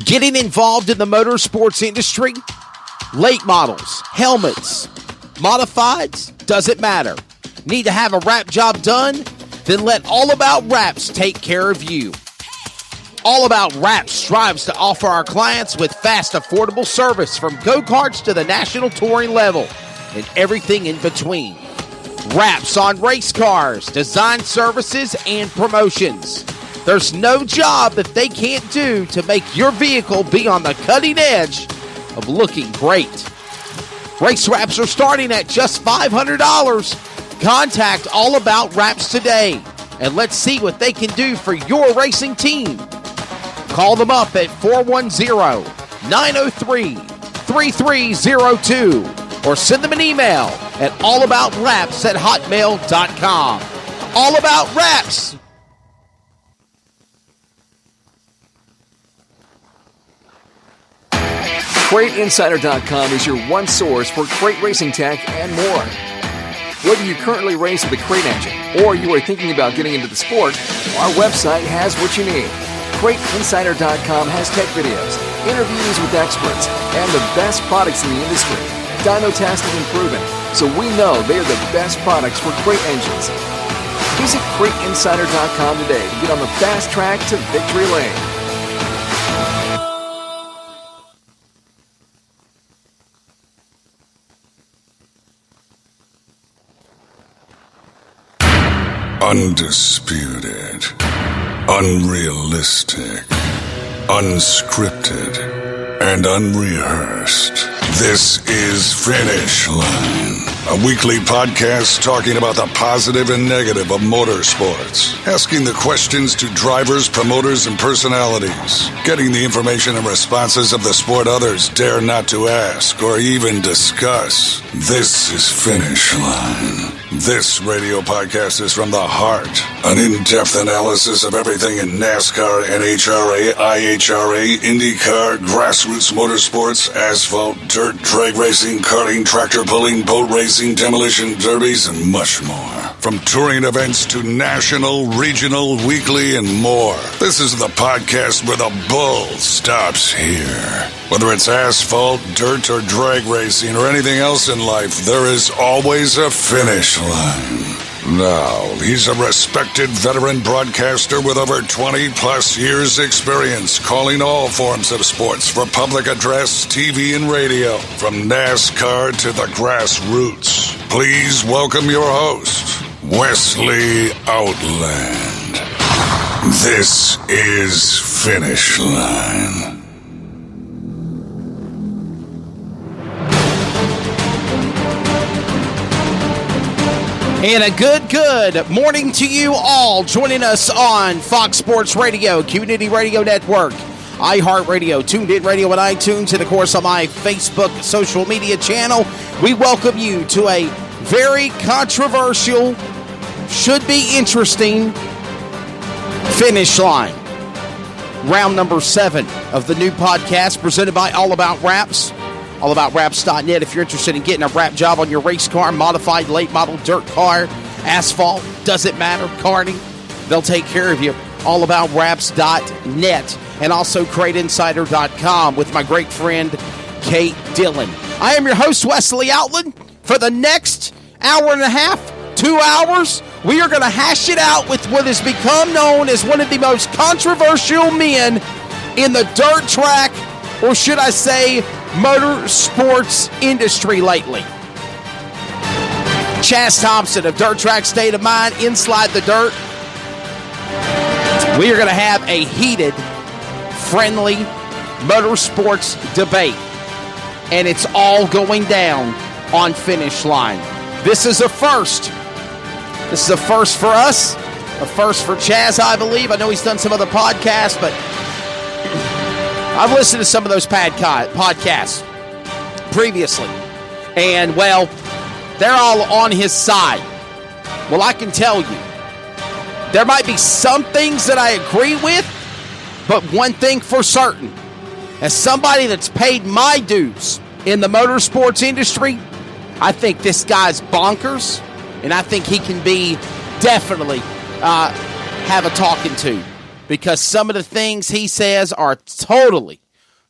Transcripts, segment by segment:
Getting involved in the motorsports industry, late models, helmets, modifieds, doesn't matter. Need to have a wrap job done? Then let All About Wraps take care of you. All About Wraps strives to offer our clients with fast, affordable service from go-karts to the national touring level and everything in between. Wraps on race cars, design services, and promotions. There's no job that they can't do to make your vehicle be on the cutting edge of looking great. Race wraps are starting at just $500. Contact All About Wraps today, and let's see what they can do for your racing team. Call them up at 410-903-3302 or send them an email at allaboutwraps@hotmail.com. All About Wraps. CrateInsider.com is your one source for crate racing tech and more. Whether you currently race with a crate engine or you are thinking about getting into the sport, our website has what you need. CrateInsider.com has tech videos, interviews with experts, and the best products in the industry. Dyno tested and proven, so we know they are the best products for crate engines. Visit CrateInsider.com today to get on the fast track to victory lane. Undisputed, unrealistic, unscripted, and unrehearsed. This is Finish Line, a weekly podcast talking about the positive and negative of motorsports, asking the questions to drivers, promoters, and personalities, getting the information and responses of the sport others dare not to ask or even discuss. This is Finish Line. This radio podcast is from the heart. An in-depth analysis of everything in NASCAR, NHRA, IHRA, IndyCar, grassroots motorsports, asphalt, dirt, drag racing, karting, tractor pulling, boat racing, demolition derbies, and much more. From touring events to national, regional, weekly, and more. This is the podcast where the bull stops here. Whether it's asphalt, dirt, or drag racing, or anything else in life, there is always a finish line. Now, he's a respected veteran broadcaster with over 20-plus years' experience calling all forms of sports for public address, TV, and radio, from NASCAR to the grassroots. Please welcome your host, Wesley Outland. This is Finish Line. And a good morning to you all joining us on Fox Sports Radio, Community Radio Network, iHeartRadio, Tuned In Radio, and iTunes, and of course on my Facebook social media channel. We welcome you to a very controversial, should be interesting Finish Line. Round number 7 of the new podcast presented by All About Wraps. AllAboutWraps.net if you're interested in getting a wrap job on your race car, modified, late model, dirt car, asphalt, doesn't matter, karting. They'll take care of you. AllAboutWraps.net and also CrateInsider.com with my great friend Kate Dillon. I am your host, Wesley Outland. For the next hour and a half, 2 hours, we are going to hash it out with what has become known as one of the most controversial men in the dirt track, or should I say, motorsports industry lately. Chaz Thompson of Dirt Track State of Mind, Inside the Dirt. We are going to have a heated, friendly motorsports debate. And it's all going down on Finish Line. This is a first. This is a first for us. A first for Chaz, I believe. I know he's done some other podcasts, but I've listened to some of those podcasts previously, and, well, they're all on his side. Well, I can tell you, there might be some things that I agree with, but one thing for certain, as somebody that's paid my dues in the motorsports industry, I think this guy's bonkers, and I think he can be definitely have a talking to. Because some of the things he says are totally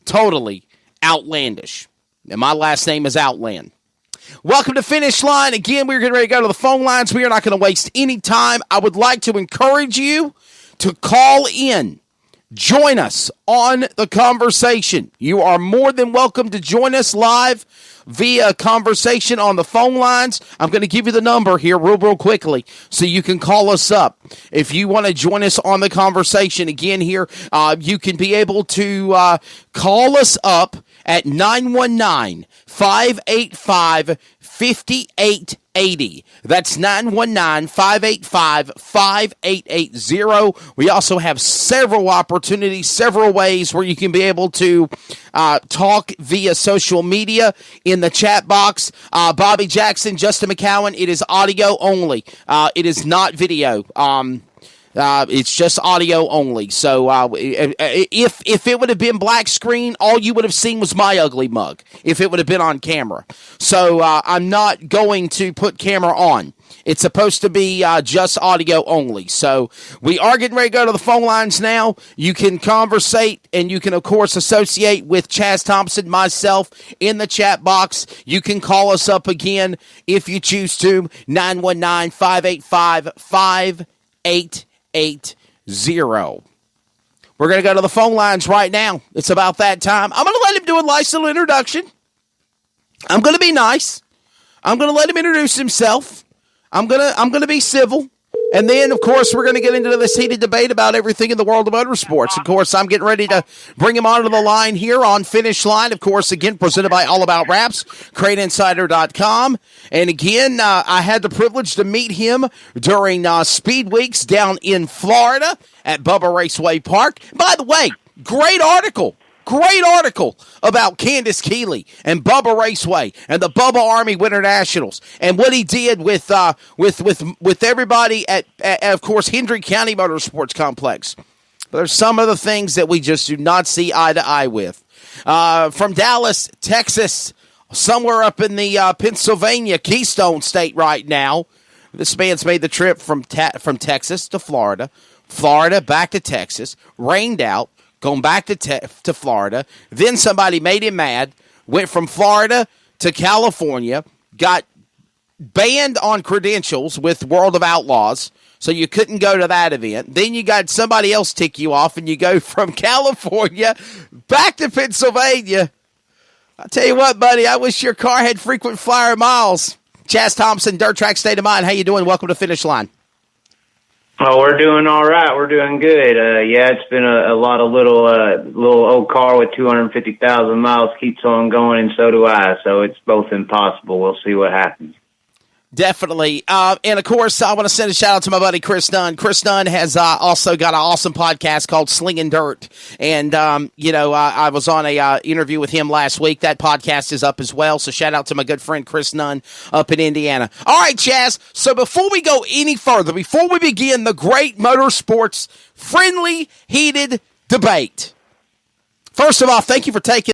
totally outlandish. And my last name is Outland. Welcome to Finish Line. Again, we're getting ready to go to the phone lines. We are not going to waste any time. I would like to encourage you to call in. Join us on the conversation. You are more than welcome to join us live via conversation on the phone lines. I'm going to give you the number here real quickly so you can call us up. If you want to join us on the conversation again here, you can be able to call us up at 919-585-5880. That's 919-585-5880. We also have several opportunities, several ways where you can be able to talk via social media in the chat box. Bobby Jackson, Justin McCowan, it is audio only. It is not video. It's just audio only. So if it would have been black screen, all you would have seen was my ugly mug if it would have been on camera. So I'm not going to put camera on. It's supposed to be just audio only. So we are getting ready to go to the phone lines now. You can conversate, and you can, of course, associate with Chaz Thompson, myself, in the chat box. You can call us up again if you choose to, 919-585-5880. We're going to go to the phone lines right now. It's about that time. I'm going to let him do a nice little introduction. I'm going to be nice. I'm going to let him introduce himself. I'm going to be civil. And then, of course, we're going to get into this heated debate about everything in the world of motorsports. Of course, I'm getting ready to bring him onto the line here on Finish Line. Of course, again, presented by All About Wraps, CraneInsider.com. And again, I had the privilege to meet him during Speed Weeks down in Florida at Bubba Raceway Park. By the way, great article about Candace Keeley and Bubba Raceway and the Bubba Army Winter Nationals and what he did with everybody at of course, Hendry County Motorsports Complex. But there's some of the things that we just do not see eye to eye with. From Dallas, Texas, somewhere up in the Pennsylvania Keystone State right now, this man's made the trip from Texas to Florida, Florida back to Texas, rained out, going back to Florida. Then somebody made him mad, went from Florida to California, got banned on credentials with World of Outlaws, so you couldn't go to that event. Then you got somebody else tick you off, and you go from California back to Pennsylvania. I'll tell you what, buddy, I wish your car had frequent flyer miles. Chaz Thompson, Dirt Track State of Mind. How you doing? Welcome to Finish Line. Oh, we're doing all right. We're doing good. Yeah, it's been a lot of little old car with 250,000 miles keeps on going, and so do I. So it's both impossible. We'll see what happens. Definitely. And, of course, I want to send a shout-out to my buddy Chris Dunn. Chris Dunn has also got an awesome podcast called Slinging Dirt. And, I was on a interview with him last week. That podcast is up as well. So shout-out to my good friend Chris Dunn up in Indiana. All right, Chaz. So before we go any further, before we begin the great motorsports friendly, heated debate, first of all, thank you for taking